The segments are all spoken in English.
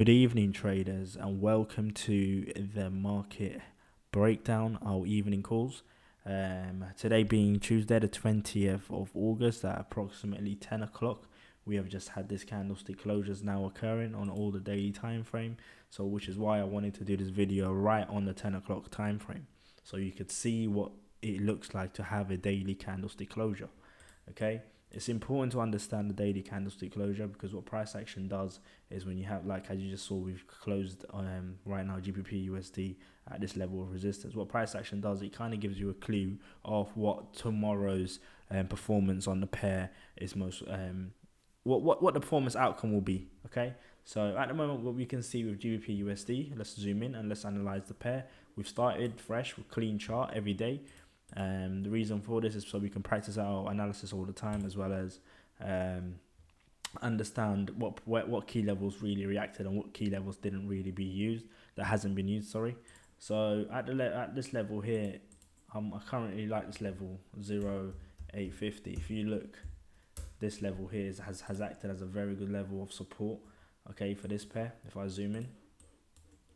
Good evening, traders, and welcome to the market breakdown, our evening calls. Today being Tuesday, the 20th of August at approximately 10 o'clock. We have just had this candlestick closures now occurring on all the daily time frame. So, which is why I wanted to do this video right on the 10 o'clock time frame, so you could see what it looks like to have a daily candlestick closure. Okay, it's important to understand the daily candlestick closure, because what price action does is, when you have, like as you just saw, we've closed right now GBP USD at this level of resistance. What price action does, it kind of gives you a clue of what tomorrow's performance on the pair is most what the performance outcome will be. Okay, so at the moment, what we can see with GBP USD, let's zoom in and let's analyze the pair. We've started fresh with clean chart every day. The reason for this is so we can practice our analysis all the time, as well as understand what key levels really reacted and what key levels didn't really be used, that hasn't been used. Sorry. So at this level here, I currently like this level 0.850. If you look, this level here has acted as a very good level of support. Okay, for this pair. If I zoom in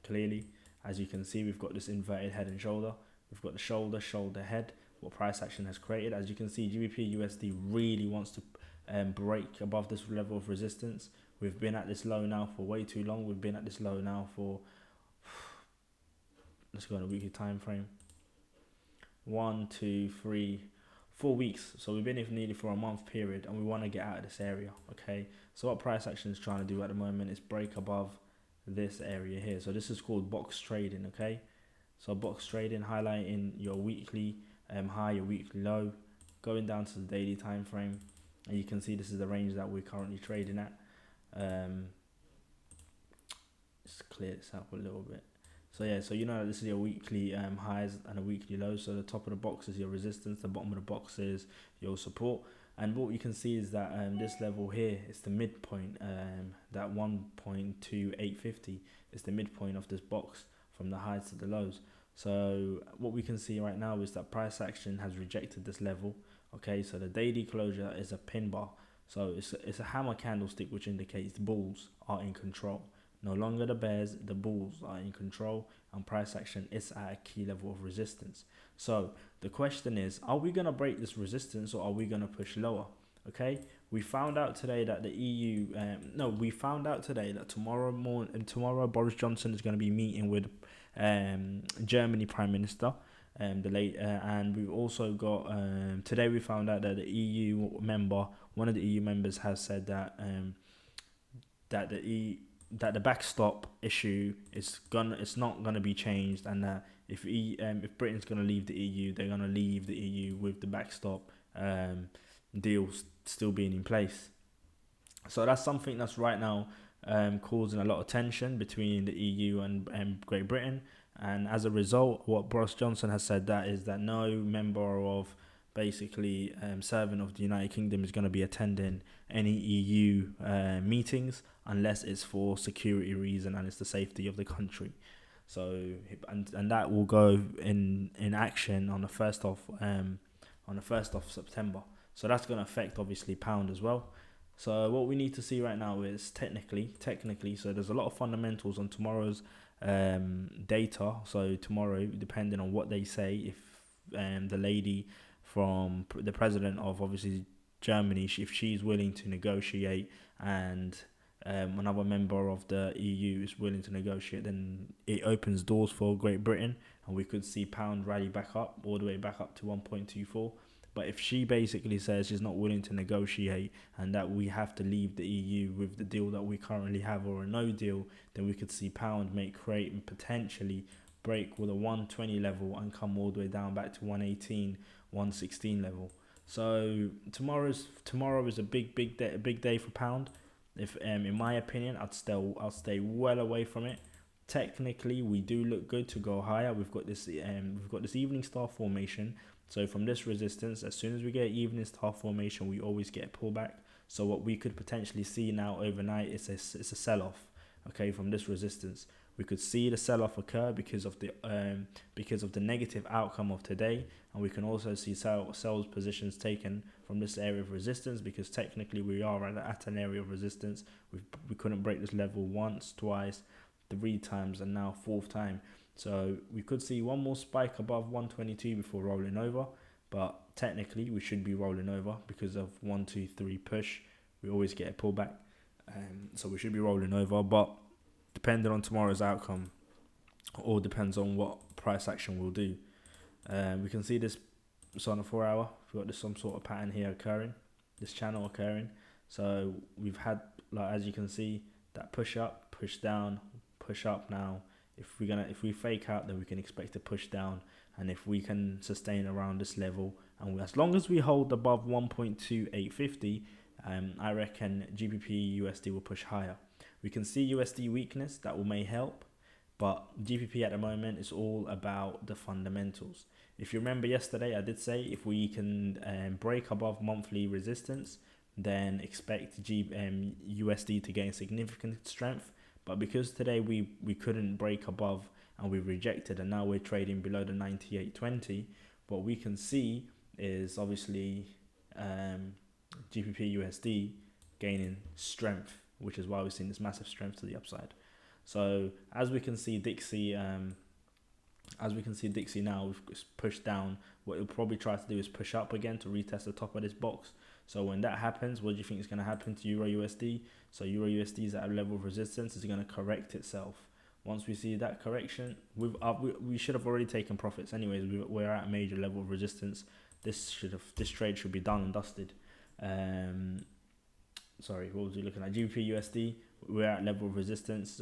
clearly, as you can see, we've got this inverted head and shoulder. We've got the shoulder, head. What price action has created. As you can see, GBP USD really wants to break above this level of resistance. We've been at this low now for way too long. We've been at this low now for, let's go on a weekly time frame. 1, 2, 3, 4 weeks. So we've been here nearly for a month period, and we want to get out of this area. Okay, so what price action is trying to do at the moment is break above this area here. So this is called box trading. Okay, so box trading, highlighting your weekly high, your weekly low, going down to the daily time frame, and you can see this is the range that we're currently trading at. Just clear this up a little bit. So yeah, so you know this is your weekly highs and a weekly low. So the top of the box is your resistance, the bottom of the box is your support. And what you can see is that this level here is the midpoint. That 1.2850 is the midpoint of this box from the highs to the lows. So what we can see right now is that price action has rejected this level. Okay, so the daily closure is a pin bar. So it's a hammer candlestick, which indicates the bulls are in control. No longer the bears, the bulls are in control, and price action is at a key level of resistance. So the question is, are we going to break this resistance, or are we going to push lower? Okay, we found out today that the EU, we found out today that tomorrow Boris Johnson is going to be meeting with Germany Prime Minister. And we've also got today we found out that one of the EU members has said that that the backstop issue it's not gonna be changed, and that if Britain's gonna leave the EU, they're gonna leave the EU with the backstop deal still being in place. So that's something that's right now causing a lot of tension between the EU and Great Britain. And as a result, what Boris Johnson has said that is that no member of basically servant of the United Kingdom is going to be attending any EU meetings unless it's for security reason and it's the safety of the country. So and that will go in action on the first of September. So that's going to affect obviously pound as well. So what we need to see right now is technically. So there's a lot of fundamentals on tomorrow's data. So tomorrow, depending on what they say, if the lady from the president of obviously Germany, if she's willing to negotiate, and another member of the EU is willing to negotiate, then it opens doors for Great Britain, and we could see pound rally back up all the way back up to 1.24. But if she basically says she's not willing to negotiate and that we have to leave the EU with the deal that we currently have, or a no deal, then we could see pound create and potentially break with a 120 level and come all the way down back to 118, 116 level. So tomorrow is a big day for pound. If in my opinion, I'll stay well away from it. Technically, we do look good to go higher. We've got this evening star formation. So from this resistance, as soon as we get evening star formation, we always get a pullback. So what we could potentially see now overnight is a sell-off. okay, from this resistance. We could see the sell-off occur because of the negative outcome of today, and we can also see sales positions taken from this area of resistance, because technically we are at an area of resistance. We couldn't break this level once, twice, 3 times, and now 4th time. So we could see one more spike above 122 before rolling over, but technically we should be rolling over because of 1, 2, 3 push. We always get a pullback, so we should be rolling over. But depending on tomorrow's outcome, all depends on what price action will do. We can see this. So on a 4-hour, we've got some sort of pattern here occurring, this channel occurring. So we've had, like, as you can see, that push up, push down, push up. Now if we fake out, then we can expect to push down, and if we can sustain around this level, and as long as we hold above 1.2850, I reckon GBP USD will push higher. We can see USD weakness, that may help, but GBP at the moment is all about the fundamentals. If you remember yesterday, I did say if we can break above monthly resistance, then expect USD to gain significant strength. But because today we couldn't break above and we rejected, and now we're trading below the 98.20, what we can see is obviously GBP USD gaining strength, which is why we've seen this massive strength to the upside. So as we can see Dixie now, we've pushed down. What it'll probably try to do is push up again to retest the top of this box. So when that happens, what do you think is going to happen to Euro USD? So Euro USD is at a level of resistance, is going to correct itself. Once we see that correction, we should have already taken profits anyways. We're at a major level of resistance. This trade should be done and dusted. Sorry, what was we looking at? GBP USD, we're at level of resistance.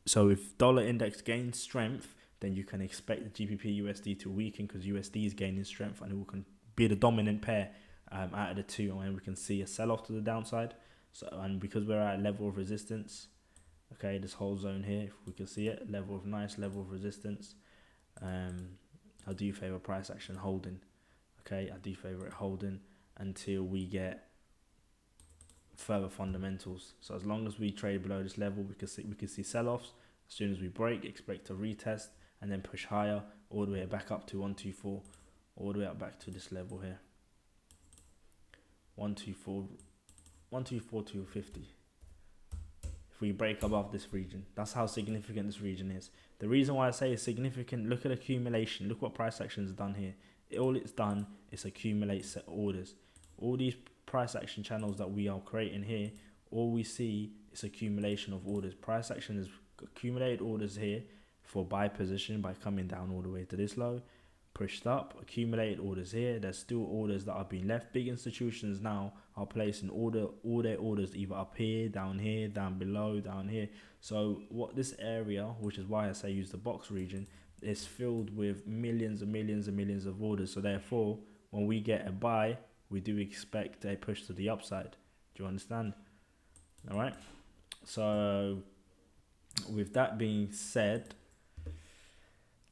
So if dollar index gains strength, then you can expect the GBP USD to weaken, because USD is gaining strength, and it can be the dominant pair out of the two, and we can see a sell-off to the downside. So, and because we're at a level of resistance, okay, this whole zone here, if we can see it, nice level of resistance, I do favor price action holding. Okay, I do favor it holding until we get further fundamentals. So as long as we trade below this level, we can see sell-offs. As soon as we break, expect to retest and then push higher all the way back up to 124, all the way up back to this level here, 124.250. If we break above this region, that's how significant this region is. The reason why I say it's significant, look at accumulation. Look what price action has done here. All it's done is accumulate set orders. All these price action channels that we are creating here, all we see is accumulation of orders. Price action has accumulated orders here for buy position by coming down all the way to this low, pushed up, accumulated orders here. There's still orders that are being left. Big institutions now are placing all their orders either up here, down below, down here. So what this area, which is why I say use the box region, is filled with millions and millions and millions of orders. So therefore, when we get a buy, we do expect a push to the upside. Do you understand? All right. So with that being said,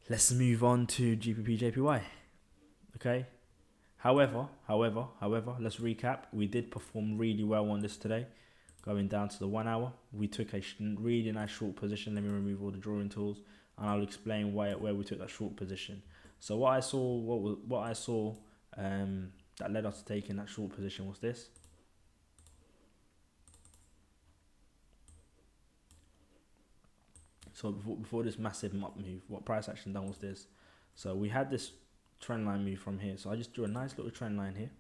let's move on to GBP JPY. Okay. However, let's recap. We did perform really well on this today. Going down to the 1 hour, we took a really nice short position. Let me remove all the drawing tools, and I'll explain where we took that short position. So what I saw that led us to taking that short position was this. So before this massive up move, what price action done was this. So we had this trend line move from here. So I just drew a nice little trend line here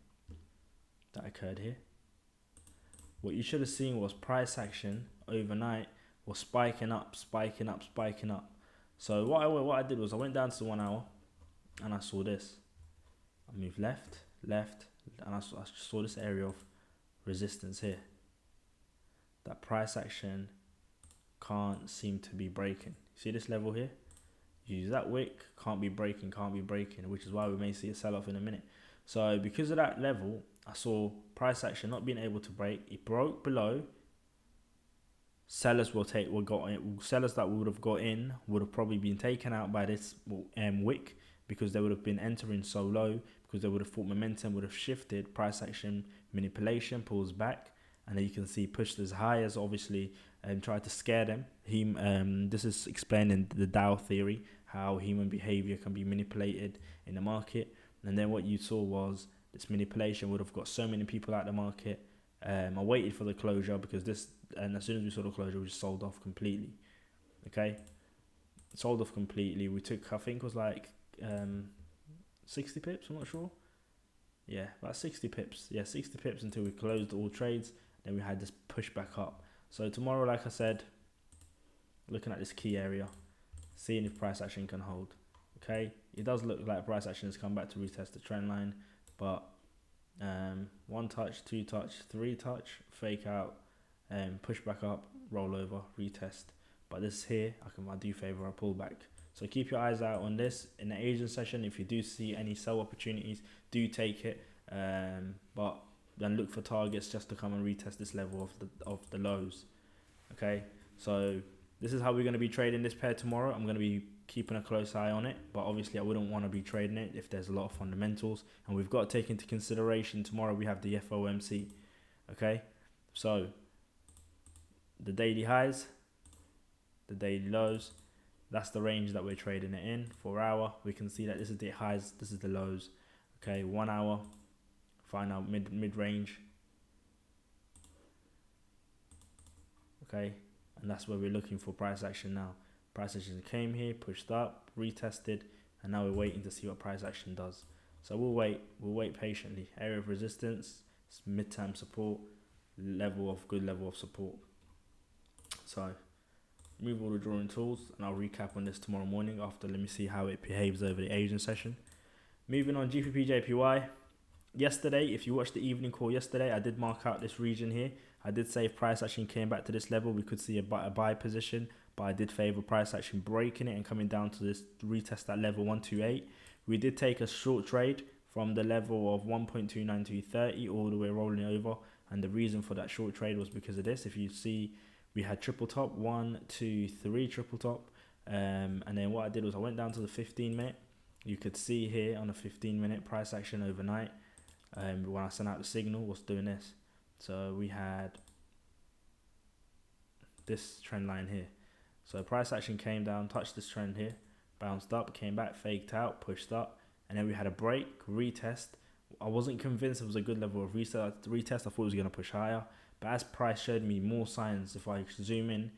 that occurred here. What you should have seen was price action overnight was spiking up. So what I did was I went down to the 1 hour and I saw this. I moved left, and I saw this area of resistance here. That price action can't seem to be breaking. See this level here? Use that wick, can't be breaking, which is why we may see a sell-off in a minute. So because of that level, I saw price action not being able to break. It broke below. Sellers sellers that would have got in would have probably been taken out by this wick, because they would have been entering so low, because they would have thought momentum would have shifted. Price action manipulation pulls back, and then you can see pushed as high as obviously and try to scare them. This is explaining the Dow theory, how human behavior can be manipulated in the market. And then what you saw was this manipulation would have got so many people out of the market. I waited for the closure because and as soon as we saw the closure, we just sold off completely. Okay, sold off completely. We took, I think it was like 60 pips. I'm not sure. Yeah, about 60 pips. Yeah, 60 pips until we closed all trades. Then we had this push back up. So tomorrow, like I said, looking at this key area, seeing if price action can hold. Okay, it does look like price action has come back to retest the trend line, but one touch, two touch, three touch, fake out, push back up, roll over, retest. But this here, I do favor a pullback. So keep your eyes out on this in the Asian session. If you do see any sell opportunities, do take it. But then look for targets just to come and retest this level of the lows. Okay, so this is how we're going to be trading this pair tomorrow. I'm going to be keeping a close eye on it, but obviously I wouldn't want to be trading it if there's a lot of fundamentals, and we've got to take into consideration tomorrow we have the FOMC. Okay, so the daily highs, the daily lows, that's the range that we're trading it in. 4 hour, we can see that this is the highs, this is the lows. Okay, 1 hour, find out mid range. Okay, and that's where we're looking for price action now. Price action came here, pushed up, retested, and now we're waiting to see what price action does. So we'll wait patiently. Area of resistance, mid-term support, good level of support. So remove all the drawing tools, and I'll recap on this tomorrow morning after. Let me see how it behaves over the Asian session. Moving on, GBP JPY. Yesterday, if you watched the evening call yesterday, I did mark out this region here. I did say if price action came back to this level, we could see a buy position, but I did favor price action breaking it and coming down to this retest at level 128. We did take a short trade from the level of 1.29230 all the way rolling over, and the reason for that short trade was because of this. If you see, we had triple top, 1, 2, 3 triple top, and then what I did was I went down to the 15-minute. You could see here on the 15-minute price action overnight, when I sent out the signal, was doing this. So we had this trend line here. So price action came down, touched this trend here, bounced up, came back, faked out, pushed up, and then we had a break, retest. I wasn't convinced it was a good level of retest. I thought it was going to push higher, but as price showed me more signs, if I zoom in,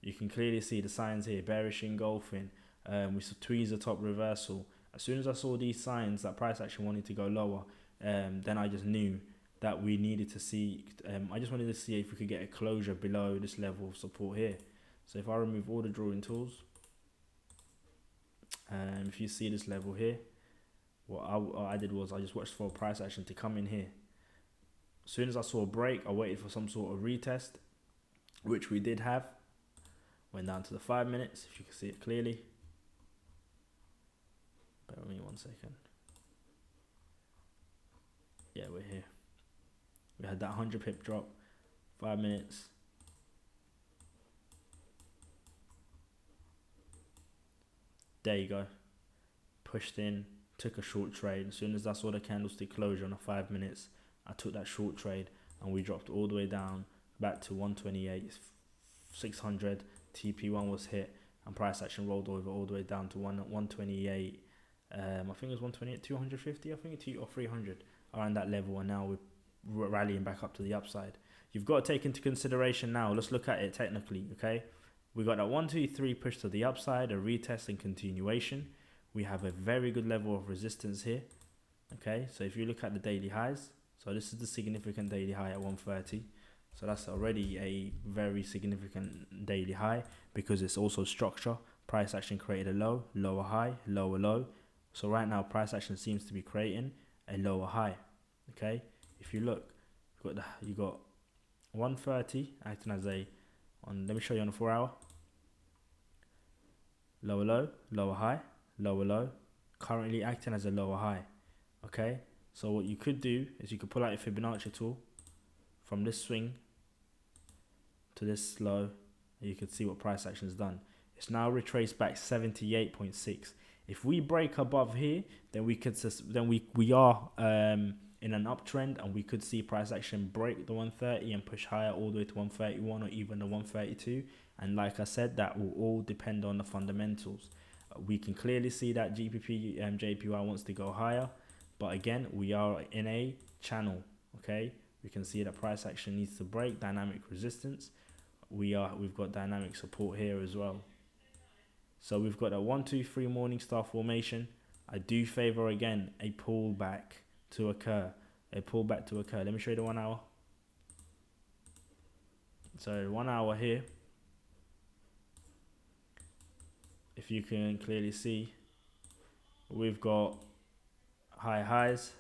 you can clearly see the signs here: bearish engulfing. We saw tweezer top reversal. As soon as I saw these signs that price action wanted to go lower, then I just knew that we needed to see. I just wanted to see if we could get a closure below this level of support here. So if I remove all the drawing tools, if you see this level here, what I did was I just watched for price action to come in here. As soon as I saw a break, I waited for some sort of retest, which we did have. Went down to the 5 minutes, if you can see it clearly. Bear with me 1 second. Yeah, we're here. We had that 100 pip drop, 5 minutes. There you go. Pushed in, took a short trade. As soon as I saw the candlestick closure on the 5 minutes, I took that short trade and we dropped all the way down back to 128, 600. TP1 was hit and price action rolled over all the way down to 128. I think it was 128, 250, I think, or 300 around that level, and now we're rallying back up to the upside. You've got to take into consideration now, let's look at it technically, okay? We got that 1, 2, 3 push to the upside, a retest and continuation. We have a very good level of resistance here, okay? So if you look at the daily highs, so this is the significant daily high at 130. So that's already a very significant daily high because it's also structure. Price action created a low, lower high, lower low. So right now, price action seems to be creating a lower high. Okay, if you look, you got 130 acting as a let me show you on the 4 hour. Lower low, lower high, lower low. Currently acting as a lower high. Okay, so what you could do is you could pull out your Fibonacci tool from this swing to this low, and you can see what price action has done. It's now retraced back 78.6. If we break above here, then we are in an uptrend, and we could see price action break the 130 and push higher all the way to 131 or even the 132. And like I said, that will all depend on the fundamentals. We can clearly see that GBP JPY wants to go higher, but again, we are in a channel. Okay, we can see that price action needs to break dynamic resistance. We've got dynamic support here as well. So we've got a 1 2 3 Morningstar formation. I do favor again a pullback to occur. Let me show you the 1 hour. So 1 hour here, if you can clearly see, we've got high highs,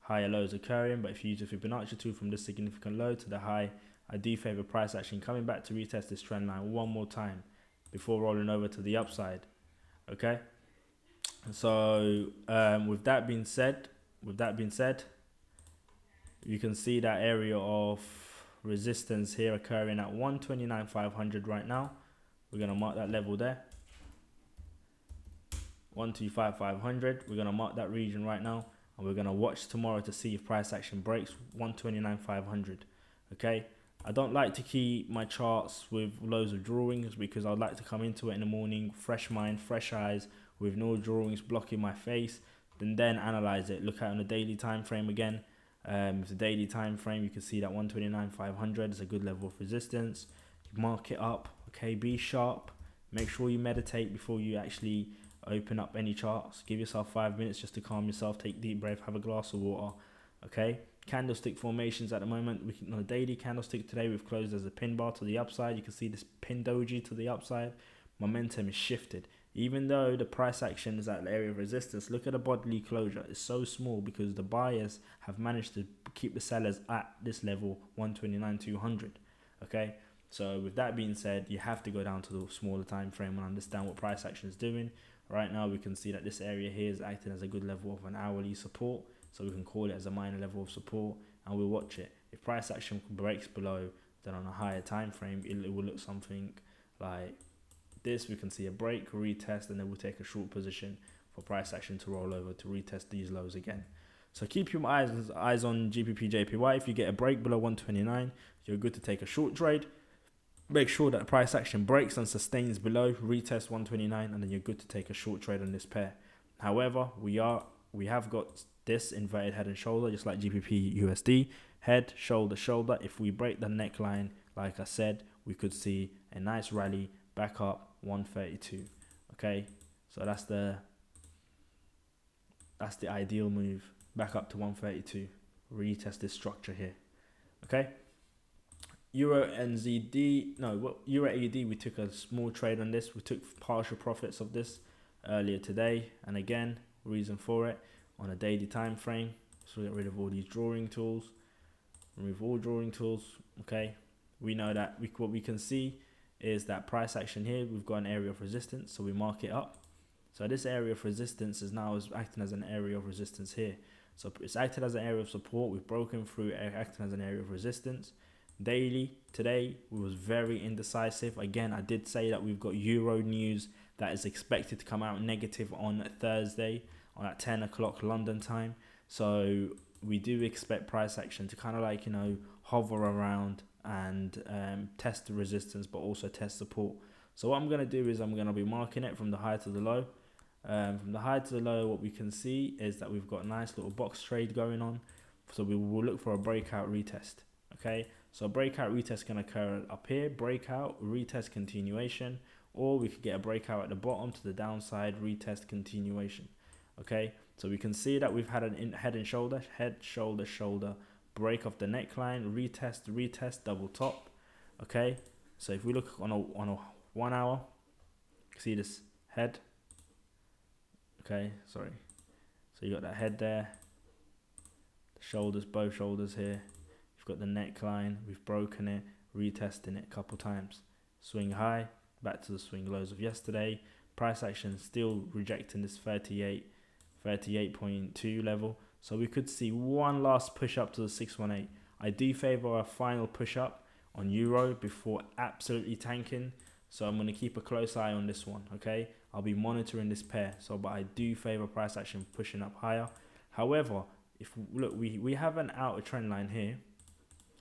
higher lows occurring. But if you use a Fibonacci tool from this significant low to the high, I do favor price action coming back to retest this trend line one more time before rolling over to the upside. Okay, so with that being said, you can see that area of resistance here occurring at 129,500 right now. We're going to mark that level there, 125,500. We're going to mark that region right now, and we're going to watch tomorrow to see if price action breaks 129,500. Okay, I don't like to keep my charts with loads of drawings because I'd like to come into it in the morning, fresh mind, fresh eyes, with no drawings blocking my face, and then analyze it. Look at it on the daily time frame again. With the daily time frame, you can see that 129,500 is a good level of resistance. You mark it up. Okay, be sharp. Make sure you meditate before you actually open up any charts. Give yourself 5 minutes just to calm yourself. Take a deep breath. Have a glass of water. Okay. Candlestick formations at the moment. On a daily candlestick today, we've closed as a pin bar to the upside. You can see this pin doji to the upside. Momentum is shifted. Even though the price action is at the area of resistance, look at the bodily closure. It's so small because the buyers have managed to keep the sellers at this level, 129,200. Okay, so with that being said, you have to go down to the smaller time frame and understand what price action is doing. Right now, we can see that this area here is acting as a good level of an hourly support. So we can call it as a minor level of support, and we'll watch it. If price action breaks below, then on a higher time frame, it will look something like this. We can see a break, retest, and then we'll take a short position for price action to roll over to retest these lows again. So keep your eyes on GBP JPY. If you get a break below 129, you're good to take a short trade. Make sure that price action breaks and sustains below, retest 129, and then you're good to take a short trade on this pair. However, we have got this inverted head and shoulder, just like GBP USD, head, shoulder, shoulder. If we break the neckline, like I said, we could see a nice rally back up 132. Okay, so that's the ideal move, back up to 132. Retest this structure here. Okay, Euro NZD, Euro AUD, we took a small trade on this. We took partial profits of this earlier today, and again, reason for it on a daily time frame. So we get rid of all these drawing tools, remove all drawing tools. Okay, we know that what we can see is that price action here, we've got an area of resistance, so we mark it up. So this area of resistance is now acting as an area of resistance here. So it's acted as an area of support. We've broken through, acting as an area of resistance. Daily today, we was very indecisive. Again, I did say that we've got Euro news that is expected to come out negative on Thursday at 10 o'clock London time. So we do expect price action to kind of like, hover around and test the resistance, but also test support. So what I'm going to do is I'm going to be marking it from the high to the low. From the high to the low, what we can see is that we've got a nice little box trade going on. So we will look for a breakout retest. Okay, so a breakout retest can occur up here, breakout, retest, continuation, or we could get a breakout at the bottom to the downside, retest, continuation. Okay, so we can see that we've had an head and shoulder, shoulder, break off the neckline, retest, double top. Okay, so if we look on a 1 hour, see this head. Okay, sorry. So you got that head there, the shoulders, both shoulders here. You've got the neckline. We've broken it, retesting it a couple times. Swing high, back to the swing lows of yesterday. Price action still rejecting this 38.2 level. So we could see one last push up to the 618. I do favor a final push up on Euro before absolutely tanking. So I'm going to keep a close eye on this one. Okay, I'll be monitoring this pair. But I do favor price action pushing up higher. However, if look, we have an outer trend line here,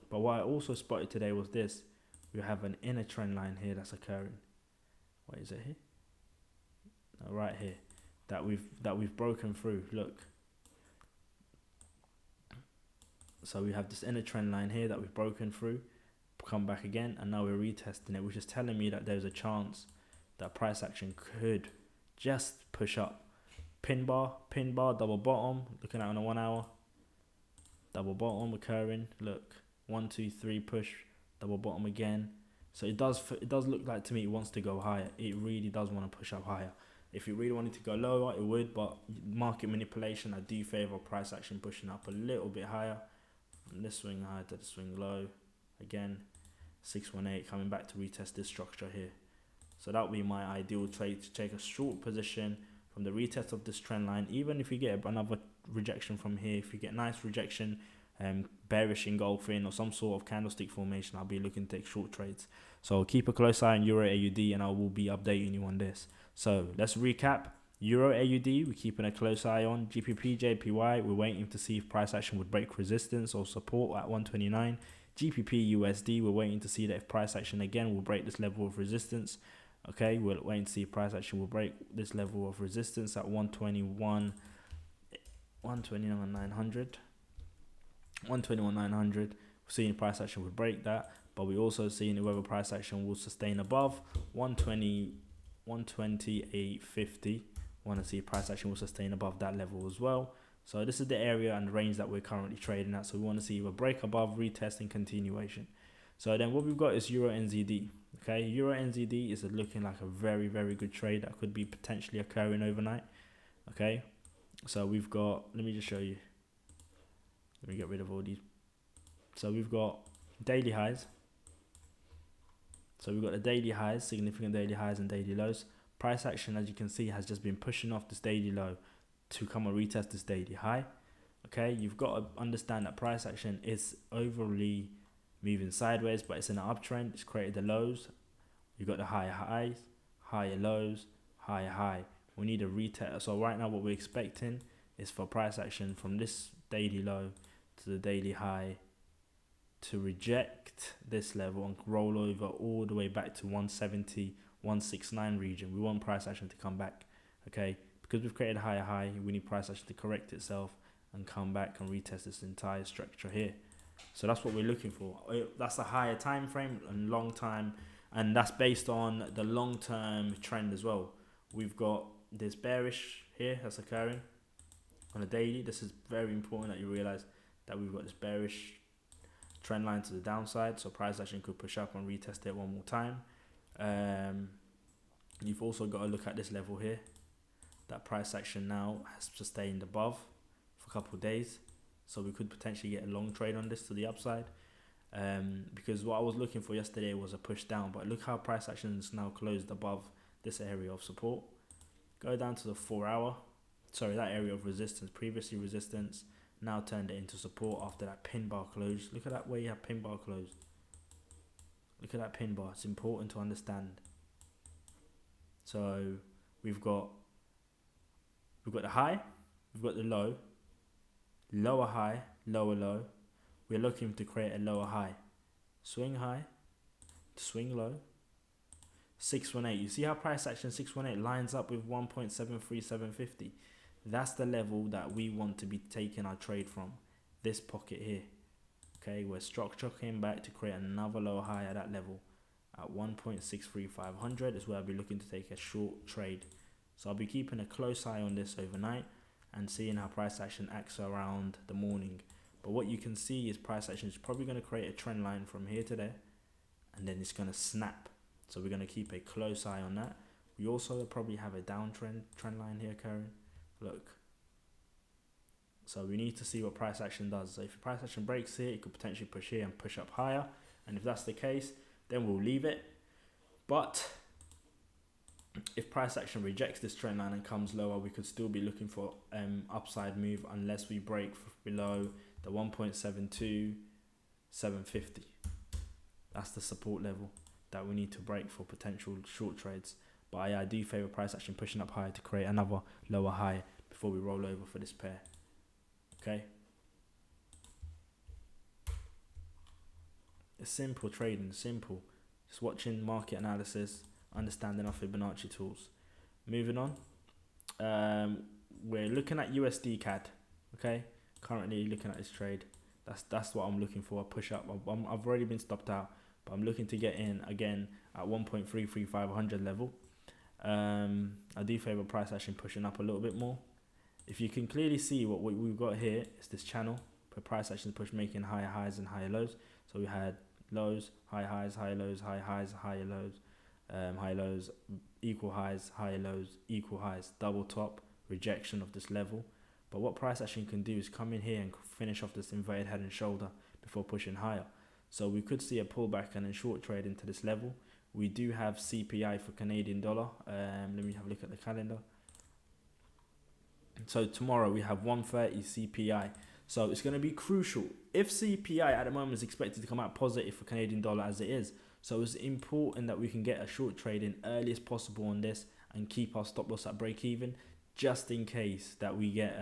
but what I also spotted today was this. We have an inner trend line here that's occurring. What is it here? No, right here, that we've broken through. Look. So we have this inner trend line here that we've broken through, come back again, and now we're retesting it, which is telling me that there's a chance that price action could just push up. Pin bar, double bottom, looking at on a 1 hour, double bottom occurring. Look, 1, 2, 3 push, double bottom again. So it does look like to me it wants to go higher. It really does want to push up higher. If it really wanted to go lower, it would, but market manipulation, I do favor price action pushing up a little bit higher. From this swing high to the swing low, again 618, coming back to retest this structure here. So that would be my ideal trade, to take a short position from the retest of this trend line. Even if you get another rejection from here, if you get nice rejection, bearish engulfing or some sort of candlestick formation, I'll be looking to take short trades. So keep a close eye on Euro AUD, and I will be updating you on this. So let's recap. Euro AUD, we're keeping a close eye on. GBP JPY, we're waiting to see if price action would break resistance or support at 129. GBP USD, we're waiting to see that if price action again will break this level of resistance. Okay, we're waiting to see if price action will break this level of resistance at 121, 121,900. 121,900. We're seeing price action would break that, but we're also seeing whether price action will sustain above 120, 128.50. Want to see if price action will sustain above that level as well. So this is the area and range that we're currently trading at. So we want to see a break above, retest, and continuation. So then what we've got is Euro NZD. Okay, Euro NZD is looking like a very, very good trade that could be potentially occurring overnight. Okay, so we've got, let me just show you. Let me get rid of all these. So we've got daily highs. So we've got the daily highs, significant daily highs and daily lows. Price action, as you can see, has just been pushing off this daily low to come and retest this daily high. Okay, you've got to understand that price action is overly moving sideways, but it's in an uptrend. It's created the lows. You've got the higher highs, higher lows, higher high. We need a retest. So right now what we're expecting is for price action from this daily low to the daily high to reject this level and roll over all the way back to 170, 169 region. We want price action to come back. Okay, because we've created a higher high, we need price action to correct itself and come back and retest this entire structure here. So that's what we're looking for. That's a higher time frame and long time, and that's based on the long-term trend as well. We've got this bearish here that's occurring on a daily. This is very important that you realize that we've got this bearish trend line to the downside, so price action could push up and retest it one more time. You've also got to look at this level here that price action now has sustained above for a couple of days, so we could potentially get a long trade on this to the upside, because what I was looking for yesterday was a push down, but look how price action is now closed above this area of support. Go down to the 4 hour, sorry, that area of resistance, previously resistance, now turned it into support after that pin bar close. Look at that way you have pin bar closed. Look at that pin bar. It's important to understand. So we've got the high, we've got the low, lower high, lower low. We're looking to create a lower high. Swing high, swing low. 618. You see how price action 618 lines up with 1.73750. That's the level that we want to be taking our trade from, this pocket here. Okay, where structure came back to create another lower high at that level at 1.63500 is where I'll be looking to take a short trade. So I'll be keeping a close eye on this overnight and seeing how price action acts around the morning. But what you can see is price action is probably going to create a trend line from here to there, and then it's going to snap. So we're going to keep a close eye on that. We also probably have a downtrend trend line here occurring. Look. So we need to see what price action does. So if price action breaks here, it could potentially push here and push up higher. And if that's the case, then we'll leave it. But if price action rejects this trend line and comes lower, we could still be looking for upside move unless we break below the 1.72750. That's the support level that we need to break for potential short trades. But I do favor price action pushing up higher to create another lower high before we roll over for this pair. Okay, It's simple trading, simple. Just watching market analysis, understanding our Fibonacci tools. Moving on, we're looking at USD CAD. Okay, currently looking at this trade. That's what I'm looking for. A push up. I've already been stopped out, but I'm looking to get in again at 1.33500 level. I do favor price action pushing up a little bit more. If you can clearly see what we've got here, is this channel for price action push making higher highs and higher lows. So we had lows, high highs, high lows, high highs, higher lows, high lows, equal highs, higher lows, equal highs, double top, rejection of this level. But what price action can do is come in here and finish off this inverted head and shoulder before pushing higher. So we could see a pullback and a short trade into this level. We do have CPI for Canadian dollar. Let me have a look at the calendar. So tomorrow we have 130 CPI. So it's going to be crucial. If CPI at the moment is expected to come out positive for Canadian dollar as it is, so it's important that we can get a short trade in early as possible on this and keep our stop loss at break even, just in case that we get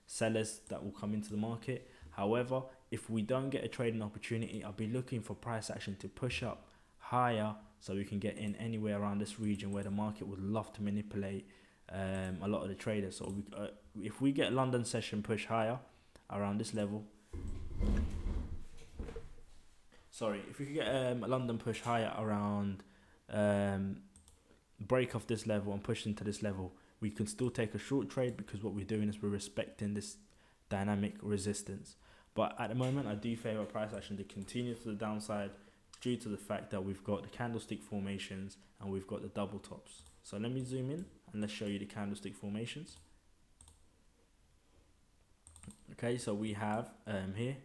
sellers that will come into the market. However, if we don't get a trading opportunity, I'll be looking for price action to push up higher so we can get in anywhere around this region where the market would love to manipulate a lot of the traders. So if we get London session push higher around this level, if we could get a London push higher around break off this level and push into this level, we can still take a short trade, because what we're doing is we're respecting this dynamic resistance. But at the moment, I do favor price action to continue to the downside due to the fact that we've got the candlestick formations and we've got the double tops. So let me zoom in and let's show you the candlestick formations. Okay, so we have here,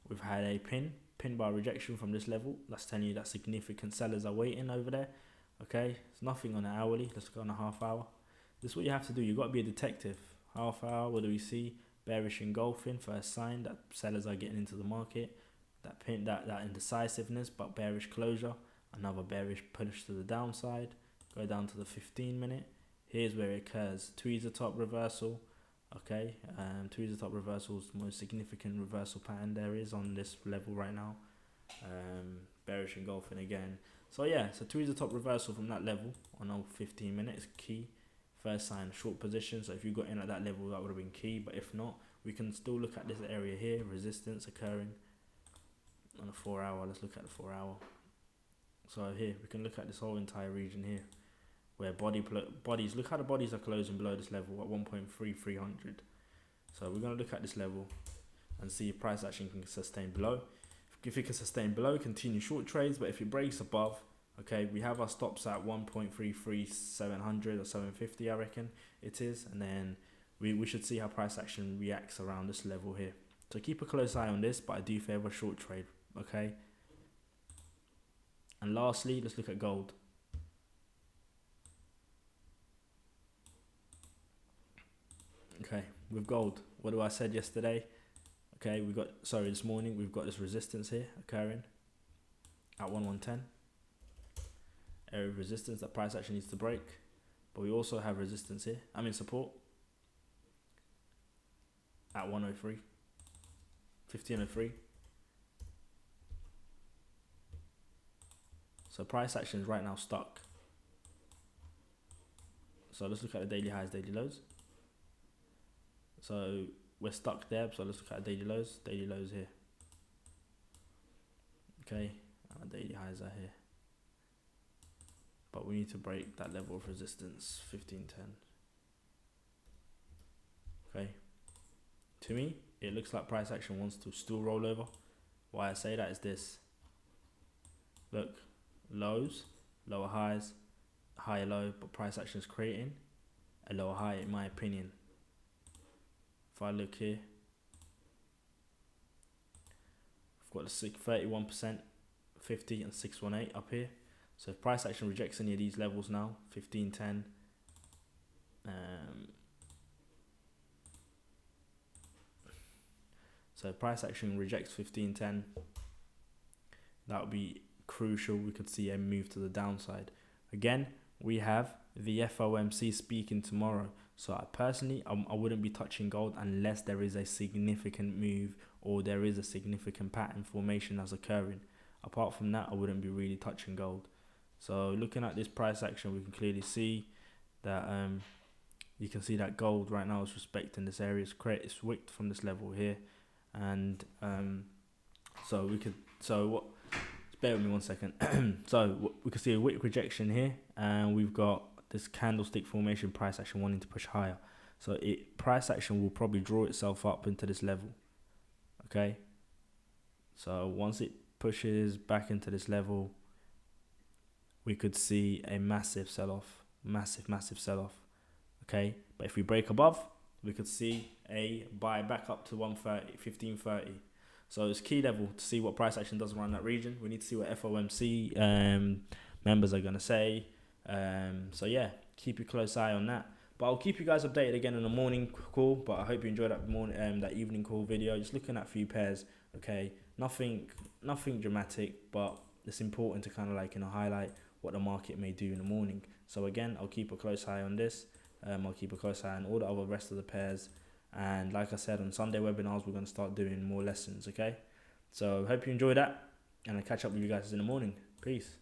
we've had a pin bar rejection from this level. That's telling you that significant sellers are waiting over there. Okay, it's nothing on the hourly. Let's go on a half hour. This is what you have to do. You've got to be a detective. Half hour, what do we see? Bearish engulfing, first sign that sellers are getting into the market. That pin, that indecisiveness, but bearish closure. Another bearish push to the downside. Go down to the 15-minute. Here's where it occurs. Tweezer top reversal. Okay, tweezer top reversal is the most significant reversal pattern there is on this level right now. Bearish engulfing again. So yeah, so tweezer top reversal from that level on our 15-minute is key. First sign, short position. So if you got in at that level, that would have been key. But if not, we can still look at this area here. Resistance occurring on a 4 hour. Let's look at the 4 hour. So here we can look at this whole entire region here, where bodies, look how the bodies are closing below this level at 1.3300. So we're going to look at this level and see if price action can sustain below. If it can sustain below, continue short trades. But if it breaks above, okay, we have our stops at 1.33700 or 750, I reckon it is. And then we should see how price action reacts around this level here. So keep a close eye on this, but I do favor short trade, okay? And lastly, let's look at gold. Okay, with gold, what do I said yesterday? Okay, this morning we've got this resistance here occurring at 1110. Area of resistance that price actually needs to break. But we also have resistance here, support at 103, 1503. So price action is right now stuck. So let's look at the daily highs, daily lows. So we're stuck there, so let's look at daily lows here. Okay, our daily highs are here. But we need to break that level of resistance, 1510. Okay. To me, it looks like price action wants to still roll over. Why I say that is this. Look, lows, lower highs, higher low, but price action is creating a lower high in my opinion. If I look here, I've got the 31%, 50 and 618 up here. So if price action rejects any of these levels now, 1510, so if price action rejects 1510, that would be crucial. We could see a move to the downside. Again, we have the FOMC speaking tomorrow. So I personally wouldn't be touching gold unless there is a significant move or there is a significant pattern formation that's occurring. Apart from that, I wouldn't be really touching gold. So looking at this price action, we can clearly see that you can see that gold right now is respecting this area. It's wicked from this level here, and so we could just bear with me 1 second. So we can see a wick rejection here, and we've got this candlestick formation price action wanting to push higher. So price action will probably draw itself up into this level. Okay. So once it pushes back into this level, we could see a massive sell-off, massive sell-off. Okay, but if we break above, we could see a buy back up to 1530. So it's key level to see what price action does around that region. We need to see what FOMC members are gonna say. So yeah, keep a close eye on that. But I'll keep you guys updated again in the morning call. But I hope you enjoyed that evening call video. Just looking at a few pairs. Okay, nothing dramatic, but it's important to kind of like highlight what the market may do in the morning. So again, I'll keep a close eye on this. I'll keep a close eye on all the other rest of the pairs. And like I said, on Sunday webinars, we're going to start doing more lessons, okay? So hope you enjoy that. And I'll catch up with you guys in the morning. Peace.